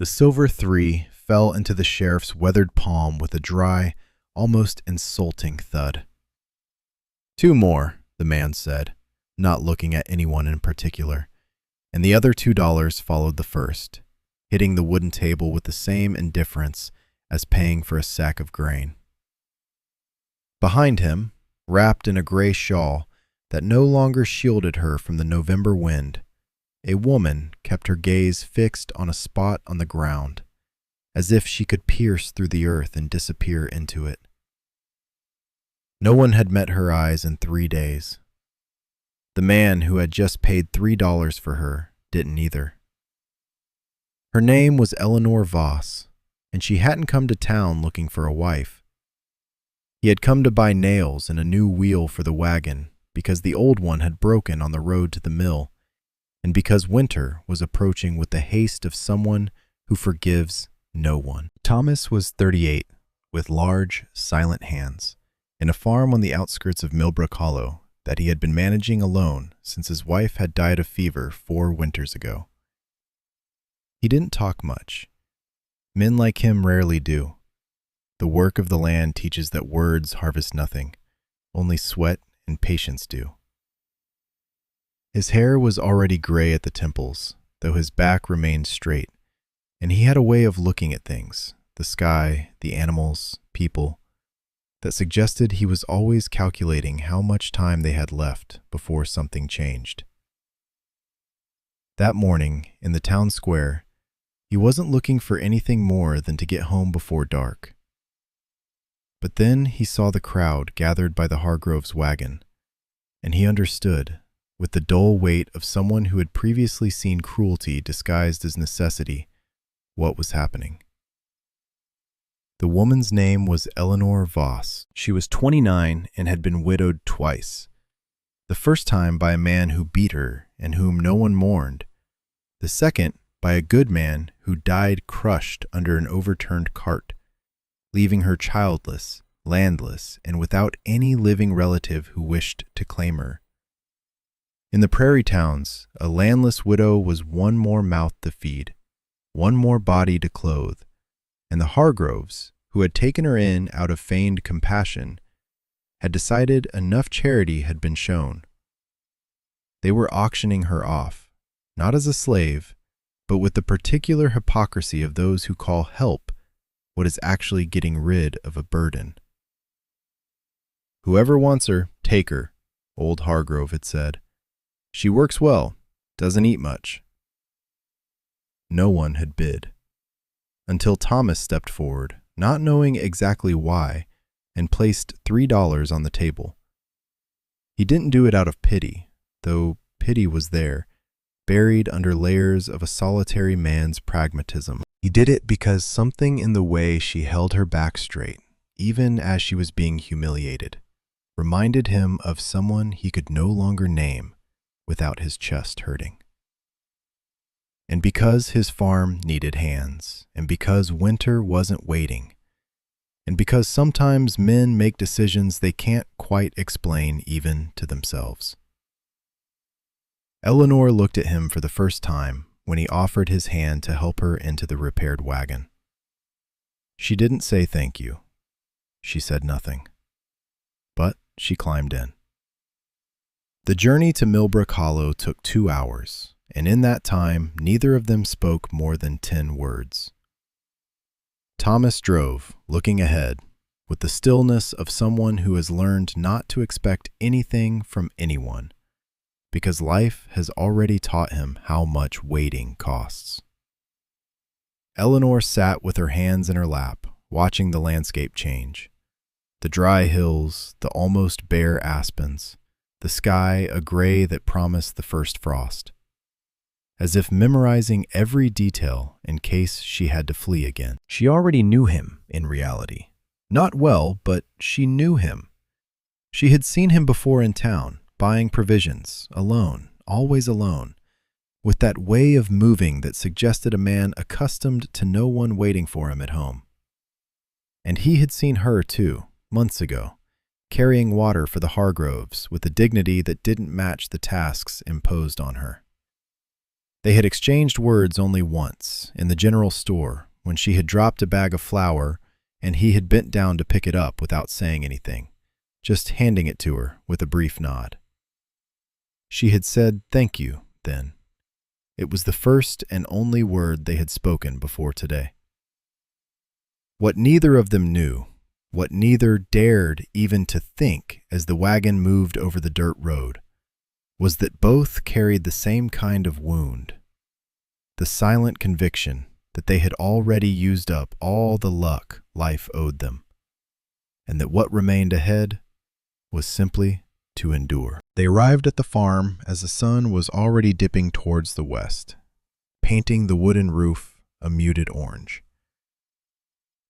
The silver 3 fell into the sheriff's weathered palm with a dry, almost insulting thud. 2 more, the man said, not looking at anyone in particular, and the other $2 followed the first, hitting the wooden table with the same indifference as paying for a sack of grain. Behind him, wrapped in a gray shawl that no longer shielded her from the November wind, a woman kept her gaze fixed on a spot on the ground, as if she could pierce through the earth and disappear into it. No one had met her eyes in 3 days. The man who had just paid $3 for her didn't either. Her name was Eleanor Voss, and she hadn't come to town looking for a wife. He had come to buy nails and a new wheel for the wagon because the old one had broken on the road to the mill, and because winter was approaching with the haste of someone who forgives no one. Thomas was 38, with large, silent hands, in a farm on the outskirts of Millbrook Hollow that he had been managing alone since his wife had died of fever 4 winters ago. He didn't talk much. Men like him rarely do. The work of the land teaches that words harvest nothing, only sweat and patience do. His hair was already gray at the temples, though his back remained straight, and he had a way of looking at things, the sky, the animals, people, that suggested he was always calculating how much time they had left before something changed. That morning, in the town square, he wasn't looking for anything more than to get home before dark. But then he saw the crowd gathered by the Hargroves' wagon, and he understood, with the dull weight of someone who had previously seen cruelty disguised as necessity, what was happening. The woman's name was Eleanor Voss. She was 29 and had been widowed twice. The first time by a man who beat her and whom no one mourned. The second by a good man who died crushed under an overturned cart, leaving her childless, landless, and without any living relative who wished to claim her. In the prairie towns, a landless widow was one more mouth to feed, one more body to clothe, and the Hargroves, who had taken her in out of feigned compassion, had decided enough charity had been shown. They were auctioning her off, not as a slave, but with the particular hypocrisy of those who call help what is actually getting rid of a burden. "Whoever wants her, take her," old Hargrove had said. "She works well, doesn't eat much." No one had bid, until Thomas stepped forward, not knowing exactly why, and placed $3 on the table. He didn't do it out of pity, though pity was there, buried under layers of a solitary man's pragmatism. He did it because something in the way she held her back straight, even as she was being humiliated, reminded him of someone he could no longer name without his chest hurting. And because his farm needed hands, and because winter wasn't waiting, and because sometimes men make decisions they can't quite explain even to themselves. Eleanor looked at him for the first time when he offered his hand to help her into the repaired wagon. She didn't say thank you. She said nothing. But she climbed in. The journey to Millbrook Hollow took 2 hours, and in that time neither of them spoke more than 10 words. Thomas drove, looking ahead, with the stillness of someone who has learned not to expect anything from anyone, because life has already taught him how much waiting costs. Eleanor sat with her hands in her lap, watching the landscape change. The dry hills, the almost bare aspens, the sky a gray that promised the first frost, as if memorizing every detail in case she had to flee again. She already knew him in reality. Not well, but she knew him. She had seen him before in town, buying provisions, alone, always alone, with that way of moving that suggested a man accustomed to no one waiting for him at home. And he had seen her, too, months ago, carrying water for the Hargroves with a dignity that didn't match the tasks imposed on her. They had exchanged words only once, in the general store, when she had dropped a bag of flour and he had bent down to pick it up without saying anything, just handing it to her with a brief nod. She had said thank you then. It was the first and only word they had spoken before today. What neither of them knew, what neither dared even to think as the wagon moved over the dirt road, was that both carried the same kind of wound, the silent conviction that they had already used up all the luck life owed them, and that what remained ahead was simply to endure. They arrived at the farm as the sun was already dipping towards the west, painting the wooden roof a muted orange.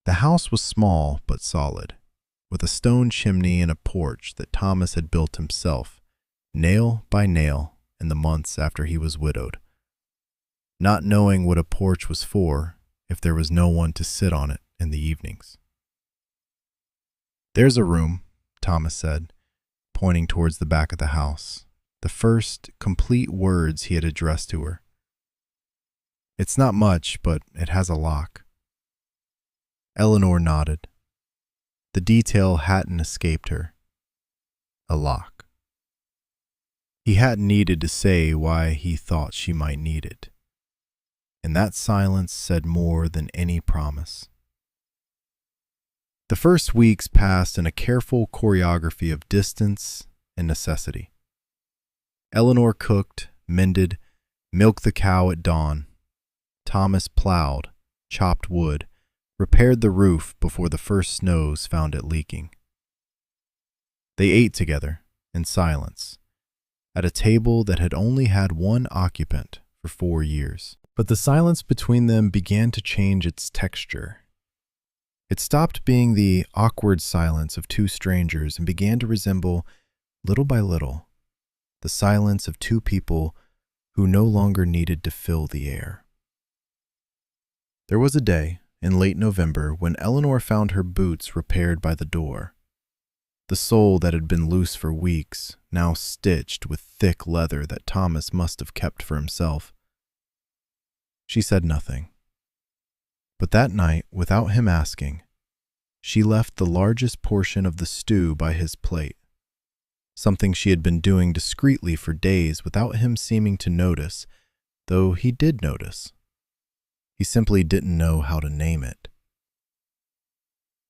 The house was small but solid, with a stone chimney and a porch that Thomas had built himself, nail by nail, in the months after he was widowed, not knowing what a porch was for if there was no one to sit on it in the evenings. "There's a room," Thomas said, pointing towards the back of the house, the first complete words he had addressed to her. "It's not much, but it has a lock." Eleanor nodded. The detail hadn't escaped her. A lock. He hadn't needed to say why he thought she might need it, and that silence said more than any promise. The first weeks passed in a careful choreography of distance and necessity. Eleanor cooked, mended, milked the cow at dawn. Thomas plowed, chopped wood, repaired the roof before the first snows found it leaking. They ate together, in silence, at a table that had only had one occupant for 4 years. But the silence between them began to change its texture. It stopped being the awkward silence of two strangers and began to resemble, little by little, the silence of two people who no longer needed to fill the air. There was a day in late November when Eleanor found her boots repaired by the door, the sole that had been loose for weeks, now stitched with thick leather that Thomas must have kept for himself. She said nothing. But that night, without him asking, she left the largest portion of the stew by his plate, something she had been doing discreetly for days without him seeming to notice, though he did notice. He simply didn't know how to name it.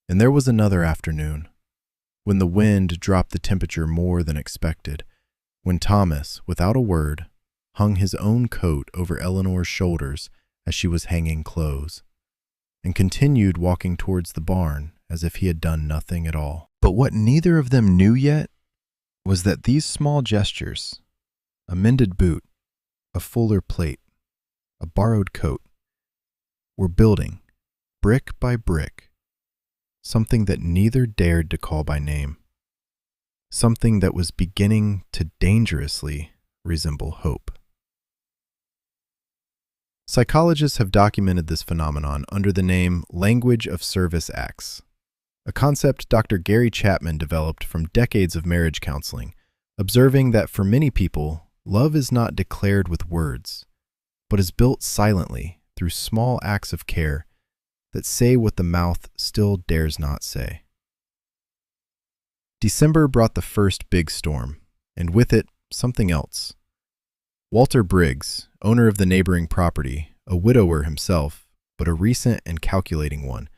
And there was another afternoon, when the wind dropped the temperature more than expected, when Thomas, without a word, hung his own coat over Eleanor's shoulders as she was hanging clothes, and continued walking towards the barn as if he had done nothing at all. But what neither of them knew yet was that these small gestures, a mended boot, a fuller plate, a borrowed coat, were building, brick by brick, something that neither dared to call by name, something that was beginning to dangerously resemble hope. Psychologists have documented this phenomenon under the name language of service acts, a concept Dr. Gary Chapman developed from decades of marriage counseling, observing that for many people, love is not declared with words, but is built silently through small acts of care that say what the mouth still dares not say. December brought the first big storm, and with it, something else. Walter Briggs, owner of the neighboring property, a widower himself, but a recent and calculating one,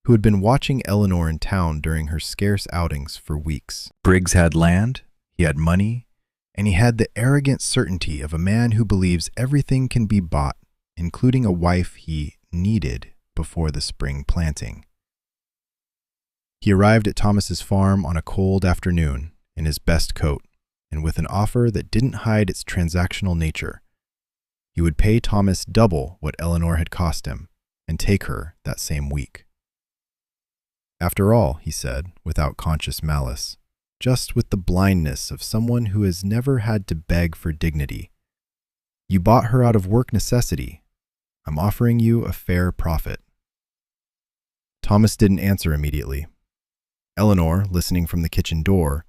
who had been watching Eleanor in town during her scarce outings for weeks. Briggs had land, he had money, and he had the arrogant certainty of a man who believes everything can be bought, including a wife he needed before the spring planting. He arrived at Thomas's farm on a cold afternoon in his best coat, and with an offer that didn't hide its transactional nature. He would pay Thomas double what Eleanor had cost him, and take her that same week. After all, he said, without conscious malice, just with the blindness of someone who has never had to beg for dignity, you bought her out of work necessity. I'm offering you a fair profit. Thomas didn't answer immediately. Eleanor, listening from the kitchen door,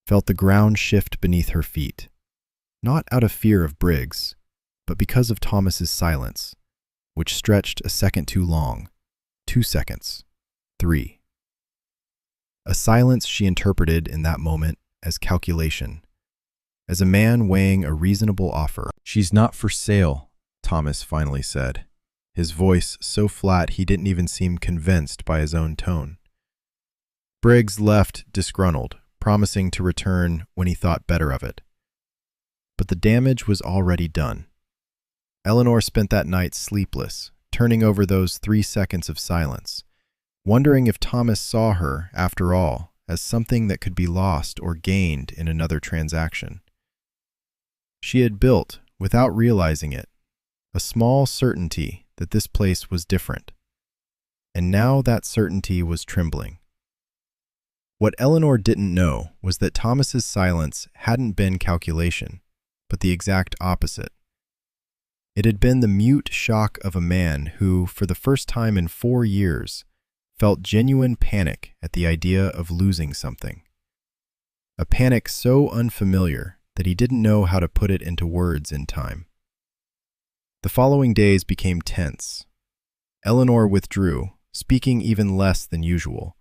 felt the ground shift beneath her feet, not out of fear of Briggs, but because of Thomas's silence, which stretched a second too long, 2 seconds, 3. A silence she interpreted in that moment as calculation, as a man weighing a reasonable offer. "She's not for sale," Thomas finally said, his voice so flat he didn't even seem convinced by his own tone. Briggs left disgruntled, promising to return when he thought better of it. But the damage was already done. Eleanor spent that night sleepless, turning over those 3 seconds of silence, wondering if Thomas saw her, after all, as something that could be lost or gained in another transaction. She had built, without realizing it, a small certainty that this place was different, and now that certainty was trembling. What Eleanor didn't know was that Thomas's silence hadn't been calculation, but the exact opposite. It had been the mute shock of a man who, for the first time in 4 years, felt genuine panic at the idea of losing something. A panic so unfamiliar that he didn't know how to put it into words in time. The following days became tense. Eleanor withdrew, speaking even less than usual,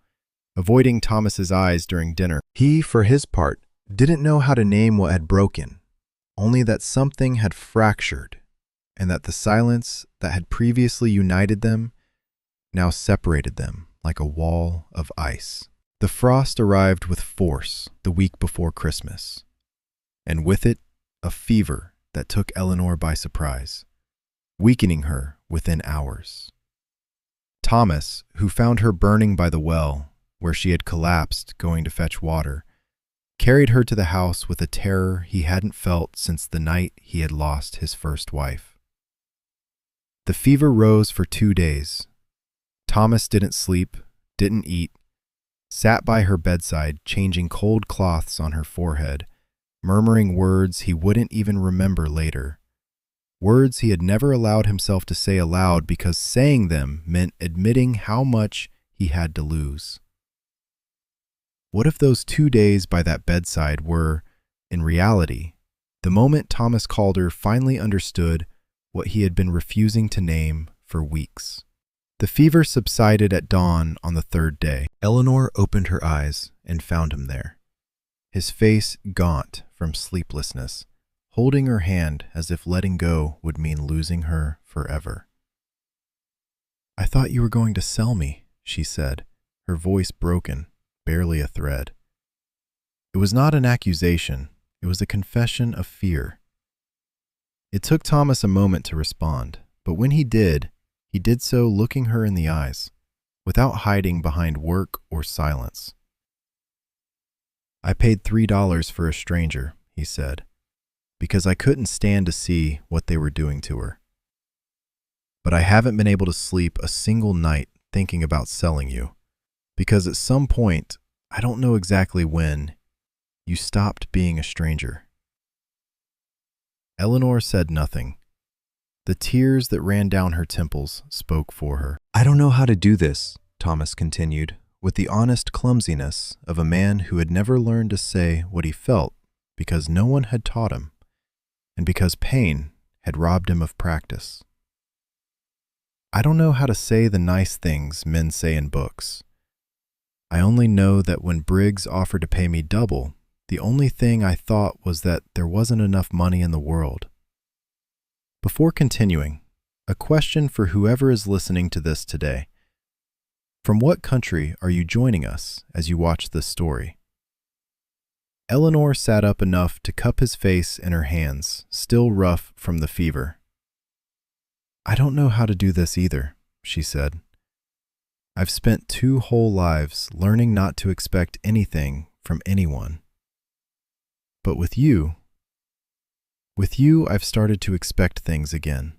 avoiding Thomas's eyes during dinner. He, for his part, didn't know how to name what had broken, only that something had fractured, and that the silence that had previously united them now separated them like a wall of ice. The frost arrived with force the week before Christmas, and with it a fever that took Eleanor by surprise, weakening her within hours. Thomas, who found her burning by the well, where she had collapsed going to fetch water, carried her to the house with a terror he hadn't felt since the night he had lost his first wife. The fever rose for 2 days. Thomas didn't sleep, didn't eat, sat by her bedside changing cold cloths on her forehead, murmuring words he wouldn't even remember later, words he had never allowed himself to say aloud because saying them meant admitting how much he had to lose. What if those 2 days by that bedside were, in reality, the moment Thomas Calder finally understood what he had been refusing to name for weeks? The fever subsided at dawn on the 3rd day. Eleanor opened her eyes and found him there, his face gaunt from sleeplessness, holding her hand as if letting go would mean losing her forever. "I thought you were going to sell me," she said, her voice broken, barely a thread. It was not an accusation, it was a confession of fear. It took Thomas a moment to respond, but when he did so looking her in the eyes, without hiding behind work or silence. "I paid $3 for a stranger," he said, "because I couldn't stand to see what they were doing to her. But I haven't been able to sleep a single night thinking about selling you, because at some point, I don't know exactly when, you stopped being a stranger." Eleanor said nothing. The tears that ran down her temples spoke for her. "I don't know how to do this," Thomas continued, with the honest clumsiness of a man who had never learned to say what he felt because no one had taught him, and because pain had robbed him of practice. "I don't know how to say the nice things men say in books. I only know that when Briggs offered to pay me double, the only thing I thought was that there wasn't enough money in the world." Before continuing, a question for whoever is listening to this today. From what country are you joining us as you watch this story? Eleanor sat up enough to cup his face in her hands, still rough from the fever. "I don't know how to do this either," she said. "I've spent 2 whole lives learning not to expect anything from anyone. But with you I've started to expect things again,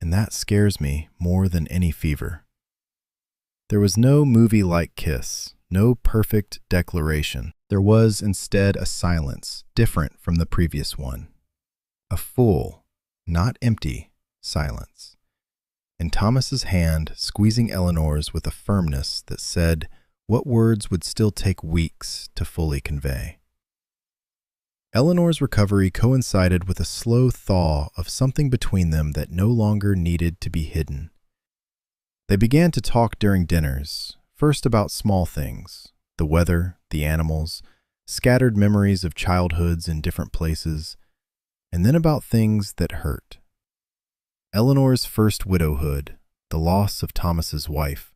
and that scares me more than any fever." There was no movie-like kiss, no perfect declaration. There was instead a silence different from the previous one. A full, not empty, silence. And Thomas's hand squeezing Eleanor's with a firmness that said what words would still take weeks to fully convey. Eleanor's recovery coincided with a slow thaw of something between them that no longer needed to be hidden. They began to talk during dinners, first about small things, the weather, the animals, scattered memories of childhoods in different places, and then about things that hurt. Eleanor's first widowhood, the loss of Thomas's wife,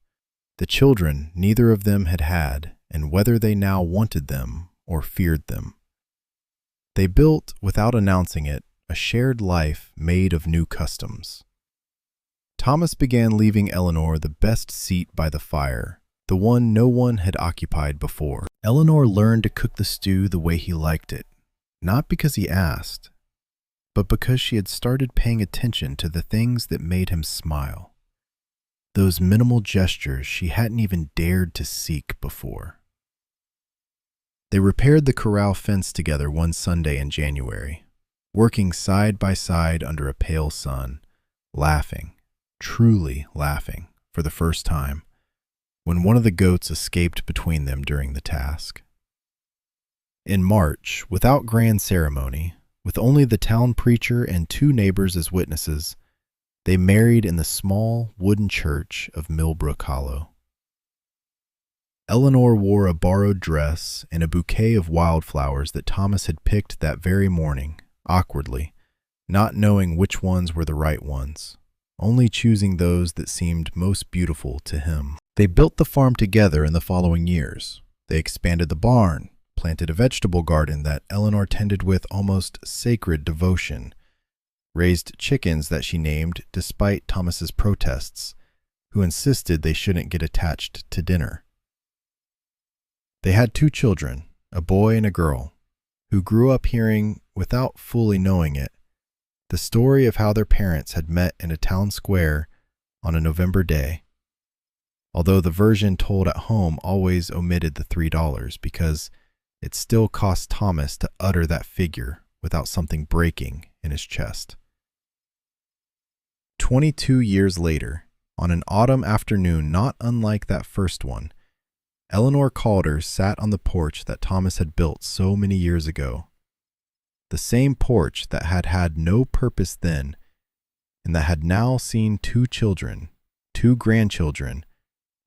the children neither of them had had, and whether they now wanted them or feared them. They built, without announcing it, a shared life made of new customs. Thomas began leaving Eleanor the best seat by the fire, the one no one had occupied before. Eleanor learned to cook the stew the way he liked it, not because he asked, but because she had started paying attention to the things that made him smile, those minimal gestures she hadn't even dared to seek before. They repaired the corral fence together one Sunday in January, working side by side under a pale sun, laughing, truly laughing, for the first time, when one of the goats escaped between them during the task. In March, without grand ceremony, with only the town preacher and 2 neighbors as witnesses, they married in the small wooden church of Millbrook Hollow. Eleanor wore a borrowed dress and a bouquet of wildflowers that Thomas had picked that very morning, awkwardly, not knowing which ones were the right ones, only choosing those that seemed most beautiful to him. They built the farm together in the following years. They expanded the barn, planted a vegetable garden that Eleanor tended with almost sacred devotion, raised chickens that she named despite Thomas's protests, who insisted they shouldn't get attached to dinner. They had 2 children, a boy and a girl, who grew up hearing, without fully knowing it, the story of how their parents had met in a town square on a November day, although the version told at home always omitted the $3 because it still cost Thomas to utter that figure without something breaking in his chest. 22 years later, on an autumn afternoon not unlike that first one, Eleanor Calder sat on the porch that Thomas had built so many years ago. The same porch that had had no purpose then, and that had now seen 2 children, 2 grandchildren,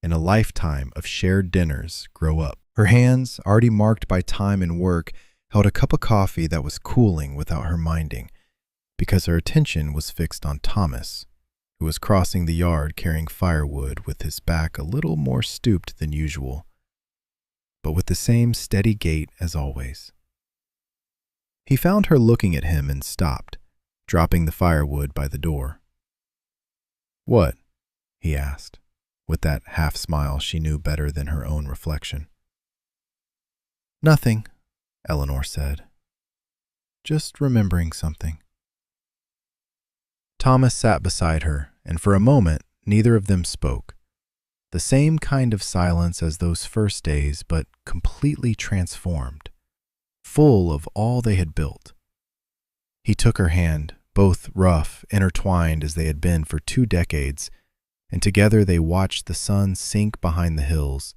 and a lifetime of shared dinners grow up. Her hands, already marked by time and work, held a cup of coffee that was cooling without her minding, because her attention was fixed on Thomas, who was crossing the yard carrying firewood with his back a little more stooped than usual, but with the same steady gait as always. He found her looking at him and stopped, dropping the firewood by the door. "What?" he asked, with that half-smile she knew better than her own reflection. "Nothing," Eleanor said. "Just remembering something." Thomas sat beside her, and for a moment neither of them spoke. The same kind of silence as those first days, but completely transformed, full of all they had built. He took her hand, both rough, intertwined as they had been for 2 decades, and together they watched the sun sink behind the hills,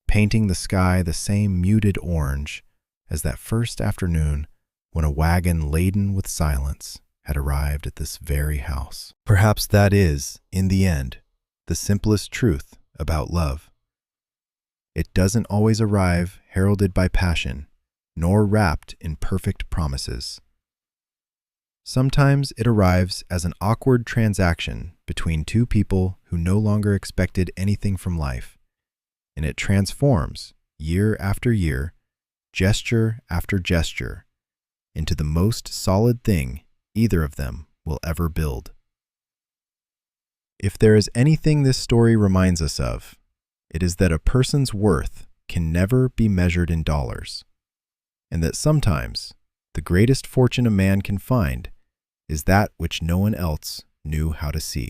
painting the sky the same muted orange as that first afternoon when a wagon laden with silence had arrived at this very house. Perhaps that is, in the end, the simplest truth about love. It doesn't always arrive heralded by passion, nor wrapped in perfect promises. Sometimes it arrives as an awkward transaction between 2 people who no longer expected anything from life, and it transforms, year after year, gesture after gesture, into the most solid thing either of them will ever build. If there is anything this story reminds us of, it is that a person's worth can never be measured in dollars, and that sometimes the greatest fortune a man can find is that which no one else knew how to see.